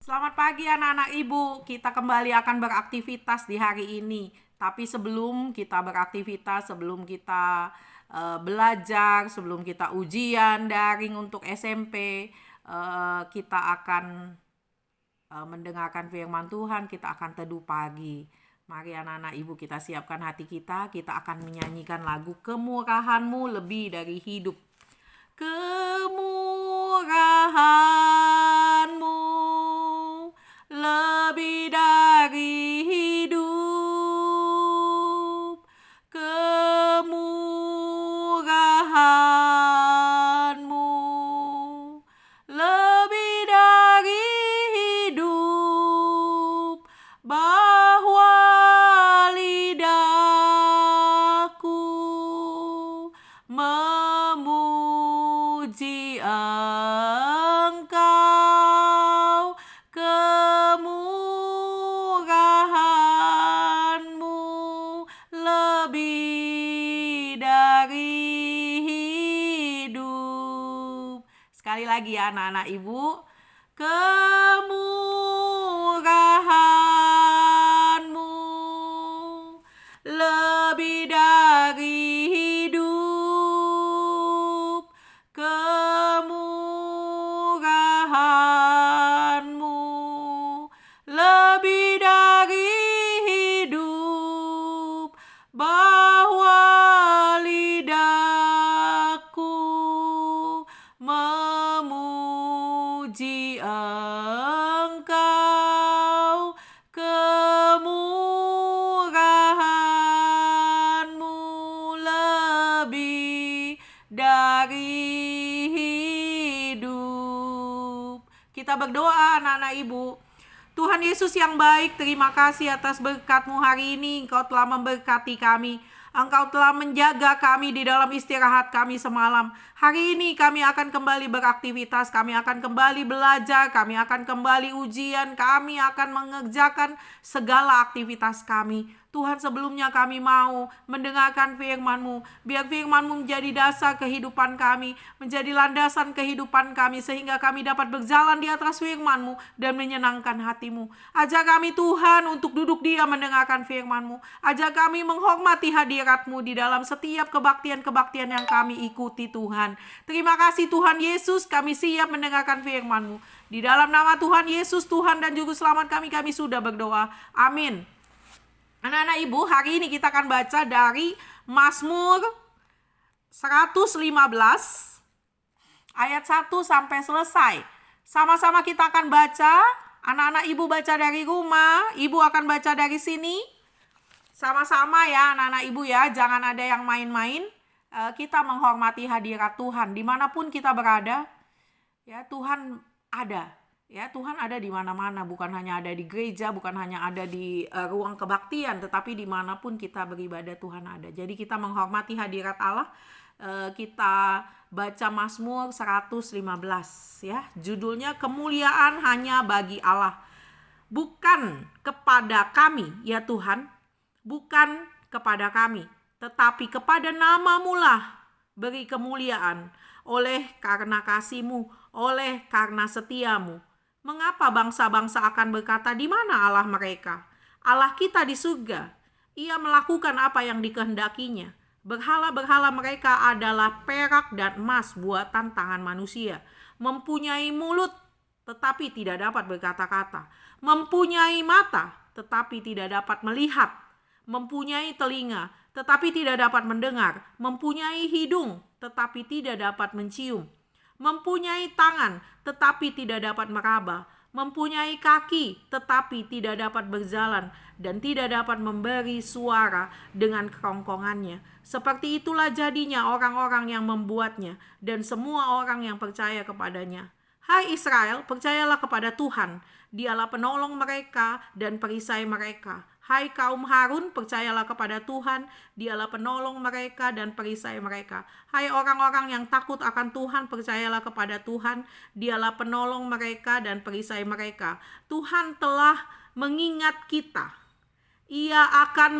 Selamat pagi anak-anak ibu, kita kembali akan beraktivitas di hari ini. Tapi sebelum kita beraktivitas, sebelum kita belajar, sebelum kita ujian daring untuk SMP, kita akan mendengarkan firman Tuhan, kita akan teduh pagi. Mari anak-anak ibu kita siapkan hati kita akan menyanyikan lagu Kemurahan-Mu lebih dari hidup. Kemurahan-Mu lebih dari hidup. Kemurahan-Mu lebih dari hidup, bahwa lidahku memuji Engkau. Kemurahan-Mu lebih dari hidup. Sekali lagi ya anak-anak ibu. Kemurahan-Mu lebih dari hidup. Kemurahan-Mu lebih dari hidup, bahwa lidahku memuji Engkau. Kemurahan-Mu lebih dari hidup. Kita berdoa anak-anak ibu. Tuhan Yesus yang baik, terima kasih atas berkat-Mu hari ini. Engkau telah memberkati kami. Engkau telah menjaga kami di dalam istirahat kami semalam. Hari ini kami akan kembali beraktivitas, kami akan kembali belajar, kami akan kembali ujian, kami akan mengerjakan segala aktivitas kami. Tuhan, sebelumnya kami mau mendengarkan firman-Mu. Biar firman-Mu menjadi dasar kehidupan kami, menjadi landasan kehidupan kami, sehingga kami dapat berjalan di atas firman-Mu dan menyenangkan hati-Mu. Ajar kami Tuhan untuk duduk diam mendengarkan firman-Mu. Ajar kami menghormati hadirat-Mu di dalam setiap kebaktian-kebaktian yang kami ikuti Tuhan. Terima kasih Tuhan Yesus, kami siap mendengarkan firman-Mu. Di dalam nama Tuhan Yesus, Tuhan dan Juru Selamat kami sudah berdoa. Amin. Anak-anak ibu, hari ini kita akan baca dari Mazmur 115 ayat 1 sampai selesai. Sama-sama kita akan baca. Anak-anak ibu baca dari rumah, ibu akan baca dari sini. Sama-sama ya anak-anak ibu ya, jangan ada yang main-main. Kita menghormati hadirat Tuhan dimanapun kita berada. Ya, Tuhan ada. Ya, Tuhan ada di mana-mana, bukan hanya ada di gereja, bukan hanya ada di ruang kebaktian, tetapi dimanapun kita beribadah Tuhan ada. Jadi kita menghormati hadirat Allah. Kita baca Mazmur 115 ya. Judulnya Kemuliaan Hanya Bagi Allah. Bukan kepada kami ya Tuhan, bukan kepada kami, tetapi kepada nama-Mu lah beri kemuliaan, oleh karena kasih-Mu, oleh karena setia-Mu. Mengapa bangsa-bangsa akan berkata, di mana Allah mereka? Allah kita di surga. Ia melakukan apa yang dikehendakinya. Berhala-berhala mereka adalah perak dan emas buatan tangan manusia. Mempunyai mulut, tetapi tidak dapat berkata-kata. Mempunyai mata, tetapi tidak dapat melihat. Mempunyai telinga, tetapi tidak dapat mendengar. Mempunyai hidung, tetapi tidak dapat mencium. Mempunyai tangan, tetapi tidak dapat meraba. Mempunyai kaki, tetapi tidak dapat berjalan. Dan tidak dapat memberi suara dengan kerongkongannya. Seperti itulah jadinya orang-orang yang membuatnya, dan semua orang yang percaya kepadanya. Hai Israel, percayalah kepada Tuhan. Dialah penolong mereka dan perisai mereka. Hai kaum Harun, percayalah kepada Tuhan. Dialah penolong mereka dan perisai mereka. Hai orang-orang yang takut akan Tuhan, percayalah kepada Tuhan. Dialah penolong mereka dan perisai mereka. Tuhan telah mengingat kita. Ia akan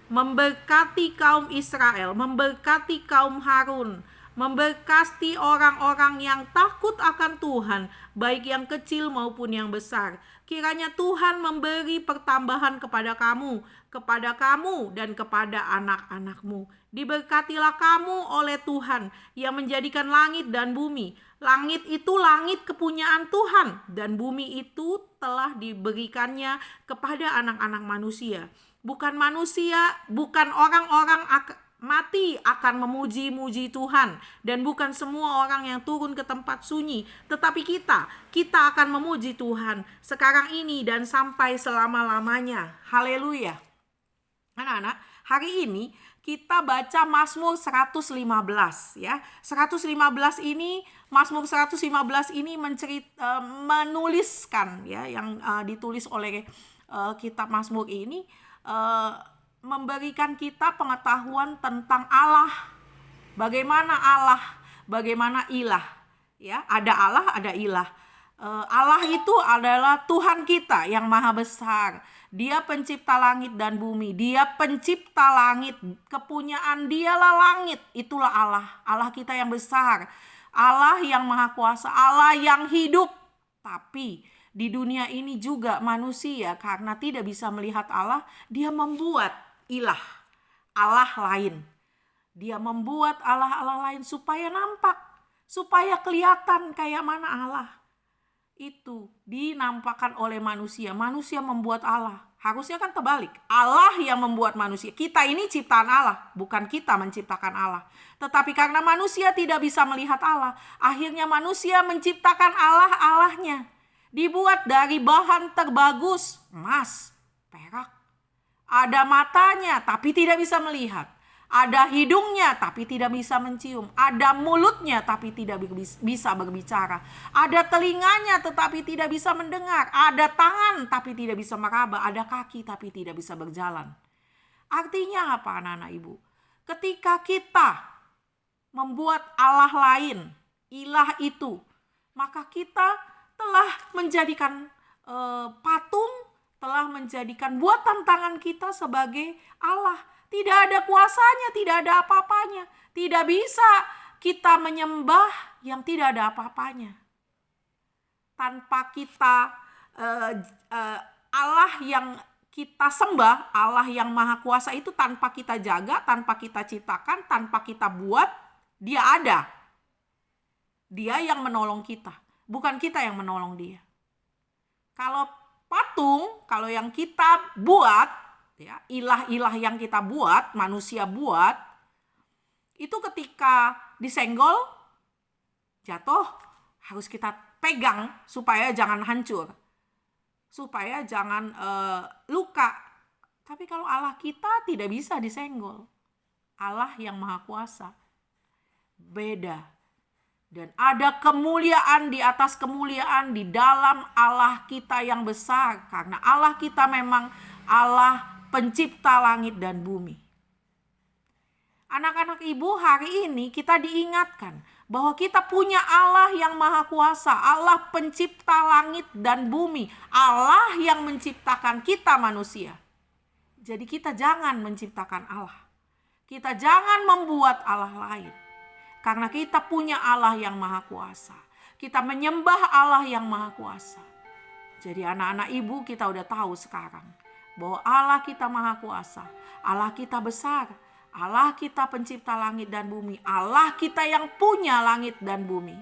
memberkati kaum Israel, memberkati kaum Harun. memberkati orang-orang yang takut akan Tuhan, baik yang kecil maupun yang besar. Kiranya Tuhan memberi pertambahan kepada kamu dan kepada anak-anakmu. Diberkatilah kamu oleh Tuhan yang menjadikan langit dan bumi. Langit itu langit kepunyaan Tuhan, dan bumi itu telah diberikannya kepada anak-anak manusia. Bukan manusia, bukan orang-orang mati akan memuji-muji Tuhan, dan bukan semua orang yang turun ke tempat sunyi, tetapi kita akan memuji Tuhan sekarang ini dan sampai selama-lamanya. Haleluya. Anak-anak, hari ini kita baca Mazmur 115 ya. 115 ini, Mazmur 115 ini menuliskan ya, yang ditulis oleh kitab Mazmur ini memberikan kita pengetahuan tentang Allah. Bagaimana ilah. Ya, ada Allah, ada ilah. Allah itu adalah Tuhan kita yang maha besar. Dia pencipta langit dan bumi. Dia pencipta langit. Kepunyaan dialah langit. Itulah Allah. Allah kita yang besar. Allah yang maha kuasa. Allah yang hidup. Tapi di dunia ini juga manusia, karena tidak bisa melihat Allah, dia membuat ilah, Allah lain. Dia membuat Allah-Allah lain supaya nampak, supaya kelihatan kayak mana Allah. Itu dinampakkan oleh manusia. Manusia membuat Allah. Harusnya kan terbalik. Allah yang membuat manusia. Kita ini ciptaan Allah, bukan kita menciptakan Allah. Tetapi karena manusia tidak bisa melihat Allah, akhirnya manusia menciptakan Allah-Allahnya. Dibuat dari bahan terbagus, emas, perak. Ada matanya tapi tidak bisa melihat. Ada hidungnya tapi tidak bisa mencium. Ada mulutnya tapi tidak bisa berbicara. Ada telinganya tetapi tidak bisa mendengar. Ada tangan tapi tidak bisa meraba. Ada kaki tapi tidak bisa berjalan. Artinya apa, anak-anak ibu? Ketika kita membuat Allah lain, ilah itu, maka kita telah menjadikan patung, telah menjadikan buatan tangan kita sebagai Allah. Tidak ada kuasanya, tidak ada apa-apanya. Tidak bisa kita menyembah yang tidak ada apa-apanya. Tanpa kita Allah yang kita sembah, Allah yang maha kuasa itu tanpa kita jaga, tanpa kita ciptakan, tanpa kita buat, dia ada. Dia yang menolong kita. Bukan kita yang menolong dia. Kalau patung, kalau yang kita buat, ya, ilah-ilah yang kita buat, manusia buat, itu ketika disenggol, jatuh, harus kita pegang supaya jangan hancur, supaya jangan luka. Tapi kalau Allah kita tidak bisa disenggol. Allah yang maha kuasa. Beda. Dan ada kemuliaan di atas kemuliaan di dalam Allah kita yang besar. Karena Allah kita memang Allah pencipta langit dan bumi. Anak-anak ibu, hari ini kita diingatkan bahwa kita punya Allah yang maha kuasa. Allah pencipta langit dan bumi. Allah yang menciptakan kita manusia. Jadi kita jangan menciptakan Allah. Kita jangan membuat Allah lain. Karena kita punya Allah yang maha kuasa. Kita menyembah Allah yang maha kuasa. Jadi anak-anak ibu, kita udah tahu sekarang bahwa Allah kita maha kuasa. Allah kita besar. Allah kita pencipta langit dan bumi. Allah kita yang punya langit dan bumi.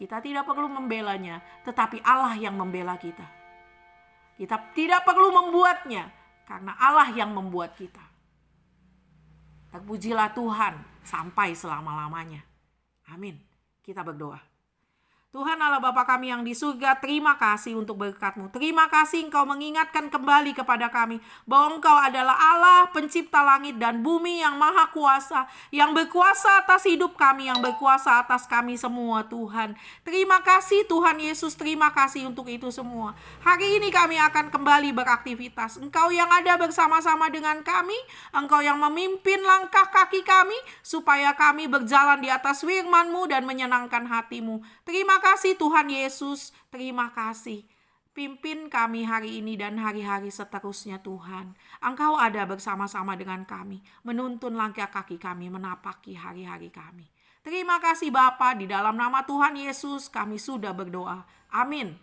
Kita tidak perlu membelanya, tetapi Allah yang membela kita. Kita tidak perlu membuatnya, karena Allah yang membuat kita. Terpujilah Tuhan sampai selama-lamanya. Amin. Kita berdoa. Tuhan Allah Bapa kami yang di surga, terima kasih untuk berkat-Mu. Terima kasih Engkau mengingatkan kembali kepada kami bahwa Engkau adalah Allah pencipta langit dan bumi yang maha kuasa, yang berkuasa atas hidup kami, yang berkuasa atas kami semua Tuhan. Terima kasih Tuhan Yesus, terima kasih untuk itu semua. Hari ini kami akan kembali beraktivitas. Engkau yang ada bersama-sama dengan kami, Engkau yang memimpin langkah kaki kami, supaya kami berjalan di atas firman-Mu dan menyenangkan hati-Mu. Terima kasih Tuhan Yesus, terima kasih. Pimpin kami hari ini dan hari-hari seterusnya Tuhan. Engkau ada bersama-sama dengan kami, menuntun langkah kaki kami, menapaki hari-hari kami. Terima kasih Bapa, di dalam nama Tuhan Yesus kami sudah berdoa. Amin.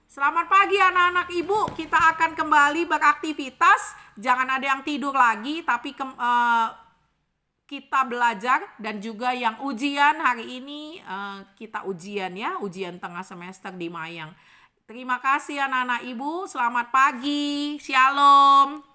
Selamat pagi anak-anak ibu, kita akan kembali beraktivitas. Jangan ada yang tidur lagi, tapi kita belajar. Dan juga yang ujian hari ini kita ujian ya, ujian tengah semester di Mayang. Terima kasih anak-anak ibu, selamat pagi, shalom.